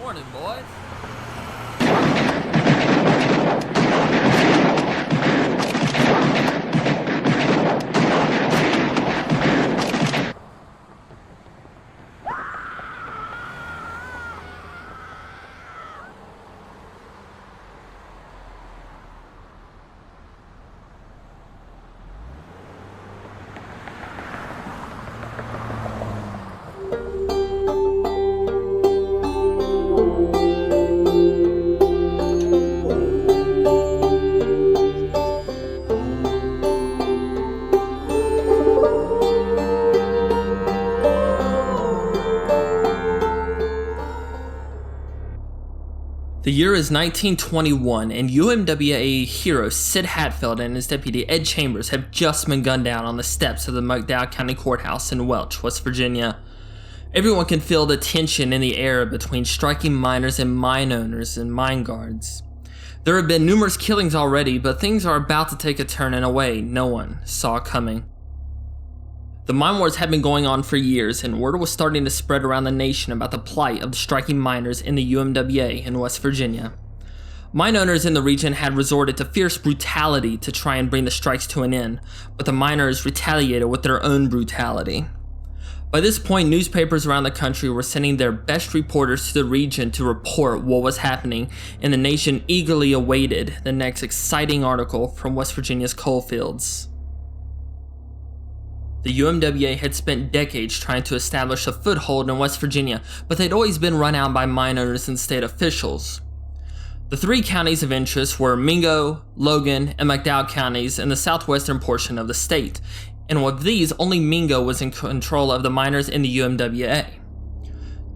Morning, boys. The year is 1921, and UMWA hero Sid Hatfield and his deputy Ed Chambers have just been gunned down on the steps of the McDowell County Courthouse in Welch, West Virginia. Everyone can feel the tension in the air between striking miners and mine owners and mine guards. There have been numerous killings already, but things are about to take a turn in a way no one saw coming. The mine wars had been going on for years, and word was starting to spread around the nation about the plight of the striking miners in the UMWA in West Virginia. Mine owners in the region had resorted to fierce brutality to try and bring the strikes to an end, but the miners retaliated with their own brutality. By this point, newspapers around the country were sending their best reporters to the region to report what was happening, and the nation eagerly awaited the next exciting article from West Virginia's coal fields. The UMWA had spent decades trying to establish a foothold in West Virginia, but they'd always been run out by mine owners and state officials. The three counties of interest were Mingo, Logan, and McDowell counties in the southwestern portion of the state, and of these, only Mingo was in control of the miners in the UMWA.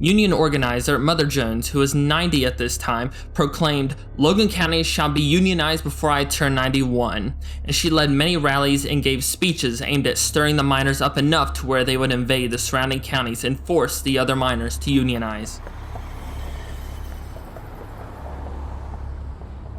Union organizer Mother Jones, who was 90 at this time, proclaimed, "Logan County shall be unionized before I turn 91, and she led many rallies and gave speeches aimed at stirring the miners up enough to where they would invade the surrounding counties and force the other miners to unionize.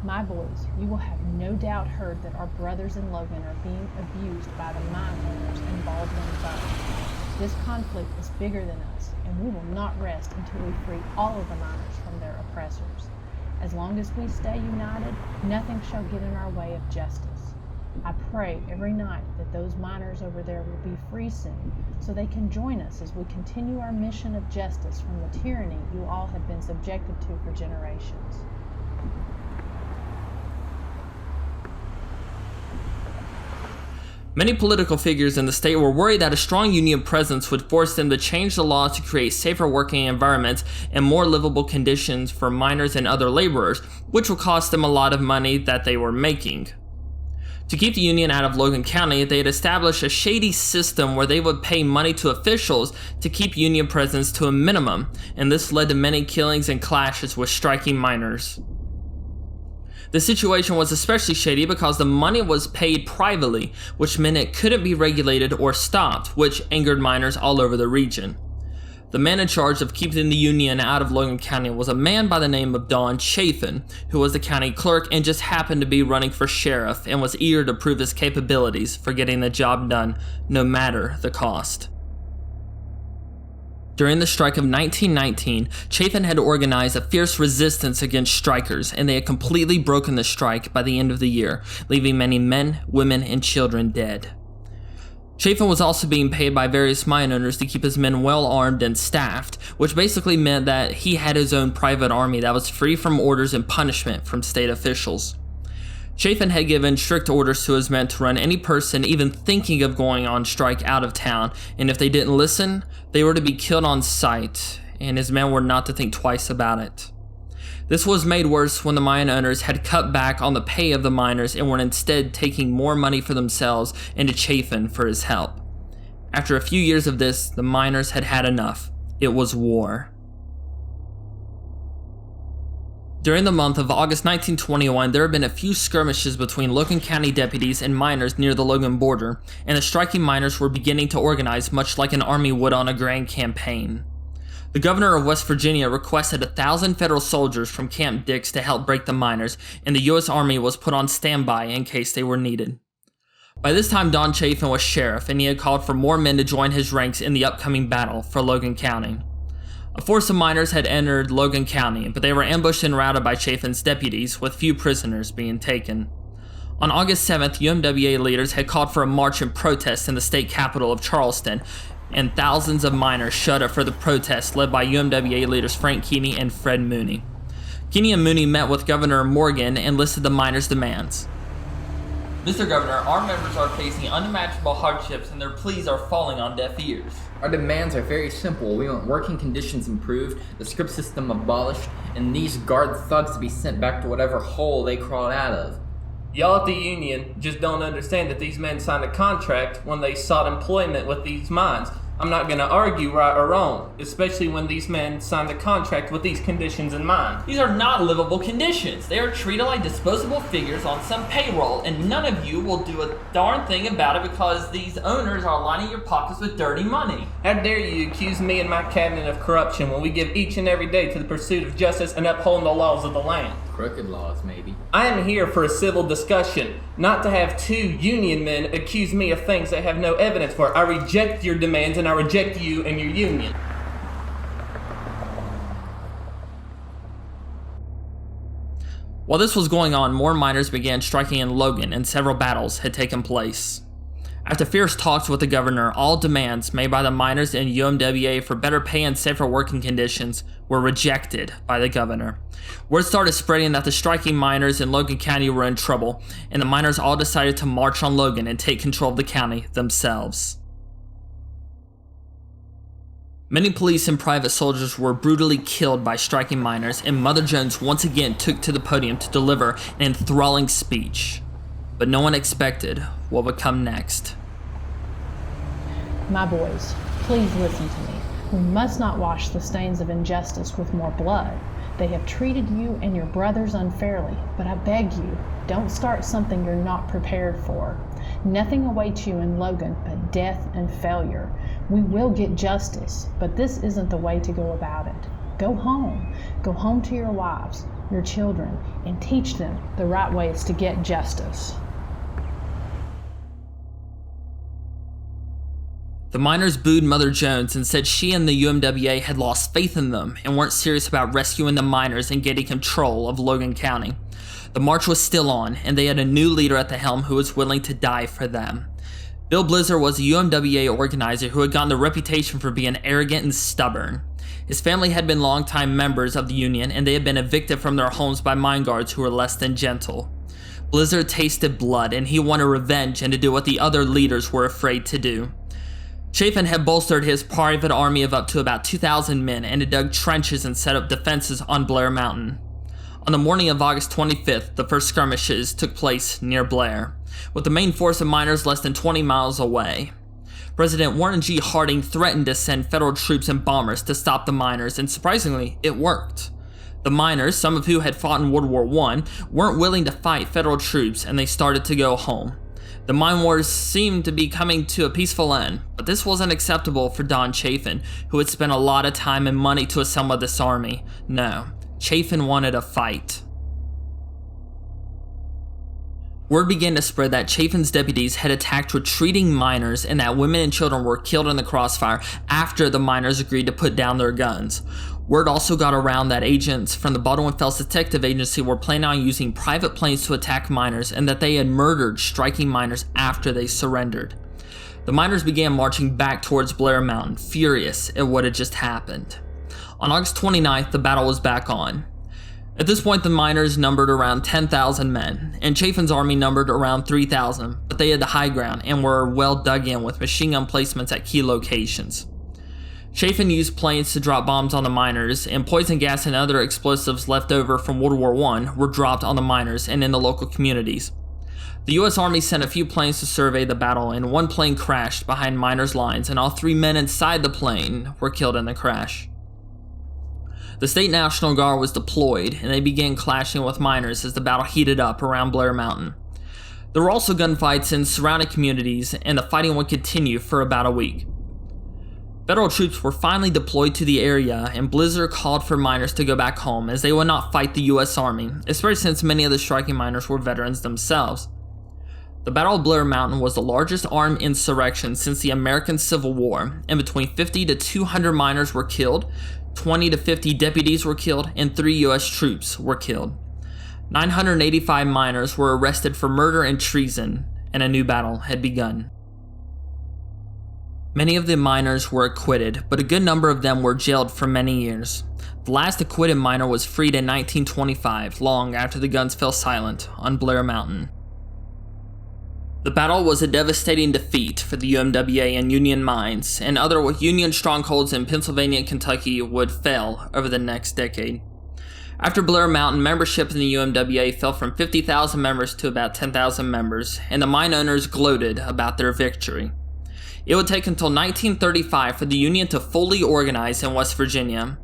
My boys, you will have no doubt heard that our brothers in Logan are being abused by the mine owners involved in the fire. This conflict is bigger than us, and we will not rest until we free all of the miners from their oppressors. As long as we stay united, nothing shall get in our way of justice. I pray every night that those miners over there will be free soon, so they can join us as we continue our mission of justice from the tyranny you all have been subjected to for generations." Many political figures in the state were worried that a strong union presence would force them to change the law to create safer working environments and more livable conditions for miners and other laborers, which would cost them a lot of money that they were making. To keep the union out of Logan County, they had established a shady system where they would pay money to officials to keep union presence to a minimum, and this led to many killings and clashes with striking miners. The situation was especially shady because the money was paid privately, which meant it couldn't be regulated or stopped, which angered miners all over the region. The man in charge of keeping the union out of Logan County was a man by the name of Don Chafin, who was the county clerk and just happened to be running for sheriff and was eager to prove his capabilities for getting the job done, no matter the cost. During the strike of 1919, Chafin had organized a fierce resistance against strikers, and they had completely broken the strike by the end of the year, leaving many men, women, and children dead. Chafin was also being paid by various mine owners to keep his men well armed and staffed, which basically meant that he had his own private army that was free from orders and punishment from state officials. Chafin had given strict orders to his men to run any person even thinking of going on strike out of town, and if they didn't listen, they were to be killed on sight, and his men were not to think twice about it. This was made worse when the mine owners had cut back on the pay of the miners and were instead taking more money for themselves and to Chafin for his help. After a few years of this, the miners had had enough. It was war. During the month of August 1921, there had been a few skirmishes between Logan County deputies and miners near the Logan border, and the striking miners were beginning to organize much like an army would on a grand campaign. The governor of West Virginia requested 1,000 federal soldiers from Camp Dix to help break the miners, and the U.S. Army was put on standby in case they were needed. By this time, Don Chafin was sheriff, and he had called for more men to join his ranks in the upcoming battle for Logan County. A force of miners had entered Logan County, but they were ambushed and routed by Chafin's deputies, with few prisoners being taken. On August 7th, UMWA leaders had called for a march and protest in the state capital of Charleston, and thousands of miners showed up for the protest led by UMWA leaders Frank Keeney and Fred Mooney. Keeney and Mooney met with Governor Morgan and listed the miners' demands. Mr. Governor, our members are facing unimaginable hardships and their pleas are falling on deaf ears. Our demands are very simple. We want working conditions improved, the script system abolished, and these guard thugs to be sent back to whatever hole they crawled out of. Y'all at the union just don't understand that these men signed a contract when they sought employment with these mines. I'm not going to argue right or wrong, especially when these men signed a contract with these conditions in mind. These are not livable conditions. They are treated like disposable figures on some payroll, and none of you will do a darn thing about it because these owners are lining your pockets with dirty money. How dare you accuse me and my cabinet of corruption when we give each and every day to the pursuit of justice and upholding the laws of the land? Crooked laws, maybe. I am here for a civil discussion, not to have two union men accuse me of things they have no evidence for. I reject your demands and I reject you and your union. While this was going on, more miners began striking in Logan and several battles had taken place. After fierce talks with the governor, all demands made by the miners and UMWA for better pay and safer working conditions were rejected by the governor. Word started spreading that the striking miners in Logan County were in trouble, and the miners all decided to march on Logan and take control of the county themselves. Many police and private soldiers were brutally killed by striking miners, and Mother Jones once again took to the podium to deliver an enthralling speech. But no one expected what would come next. My boys, please listen to me. We must not wash the stains of injustice with more blood. They have treated you and your brothers unfairly, but I beg you, don't start something you're not prepared for. Nothing awaits you in Logan but death and failure. We will get justice, but this isn't the way to go about it. Go home. Go home to your wives, your children, and teach them the right ways to get justice. The miners booed Mother Jones and said she and the UMWA had lost faith in them and weren't serious about rescuing the miners and getting control of Logan County. The march was still on, and they had a new leader at the helm who was willing to die for them. Bill Blizzard was a UMWA organizer who had gotten the reputation for being arrogant and stubborn. His family had been longtime members of the union, and they had been evicted from their homes by mine guards who were less than gentle. Blizzard tasted blood, and he wanted revenge and to do what the other leaders were afraid to do. Chafin had bolstered his private army of up to about 2,000 men and had dug trenches and set up defenses on Blair Mountain. On the morning of August 25th, the first skirmishes took place near Blair, with the main force of miners less than 20 miles away. President Warren G. Harding threatened to send federal troops and bombers to stop the miners, and surprisingly, it worked. The miners, some of who had fought in World War I, weren't willing to fight federal troops, and they started to go home. The mine wars seemed to be coming to a peaceful end, but this wasn't acceptable for Don Chafin, who had spent a lot of time and money to assemble this army. No, Chafin wanted a fight. Word began to spread that Chafin's deputies had attacked retreating miners and that women and children were killed in the crossfire after the miners agreed to put down their guns. Word also got around that agents from the Baldwin Fells Detective Agency were planning on using private planes to attack miners and that they had murdered striking miners after they surrendered. The miners began marching back towards Blair Mountain, furious at what had just happened. On August 29th, the battle was back on. At this point, the miners numbered around 10,000 men, and Chafin's army numbered around 3,000, but they had the high ground and were well dug in with machine gun placements at key locations. Chafin used planes to drop bombs on the miners, and poison gas and other explosives left over from World War I were dropped on the miners and in the local communities. The U.S. Army sent a few planes to survey the battle, and one plane crashed behind miners' lines, and all 3 men inside the plane were killed in the crash. The State National Guard was deployed, and they began clashing with miners as the battle heated up around Blair Mountain. There were also gunfights in surrounding communities, and the fighting would continue for about a week. Federal troops were finally deployed to the area, and Blizzard called for miners to go back home as they would not fight the U.S. Army, especially since many of the striking miners were veterans themselves. The Battle of Blair Mountain was the largest armed insurrection since the American Civil War, and between 50 to 200 miners were killed, 20 to 50 deputies were killed, and 3 U.S. troops were killed. 985 miners were arrested for murder and treason, and a new battle had begun. Many of the miners were acquitted, but a good number of them were jailed for many years. The last acquitted miner was freed in 1925, long after the guns fell silent on Blair Mountain. The battle was a devastating defeat for the UMWA and Union mines, and other Union strongholds in Pennsylvania and Kentucky would fail over the next decade. After Blair Mountain, membership in the UMWA fell from 50,000 members to about 10,000 members, and the mine owners gloated about their victory. It would take until 1935 for the Union to fully organize in West Virginia.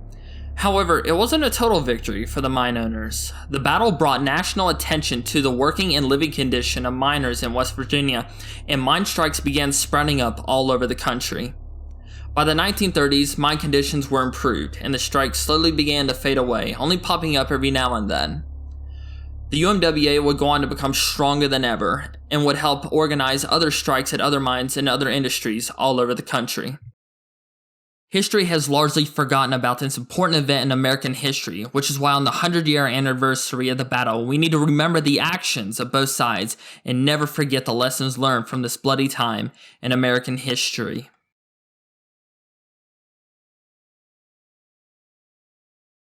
However, it wasn't a total victory for the mine owners. The battle brought national attention to the working and living condition of miners in West Virginia, and mine strikes began sprouting up all over the country. By the 1930s, mine conditions were improved, and the strikes slowly began to fade away, only popping up every now and then. The UMWA would go on to become stronger than ever, and would help organize other strikes at other mines and other industries all over the country. History has largely forgotten about this important event in American history, which is why on the 100-year anniversary of the battle, we need to remember the actions of both sides and never forget the lessons learned from this bloody time in American history.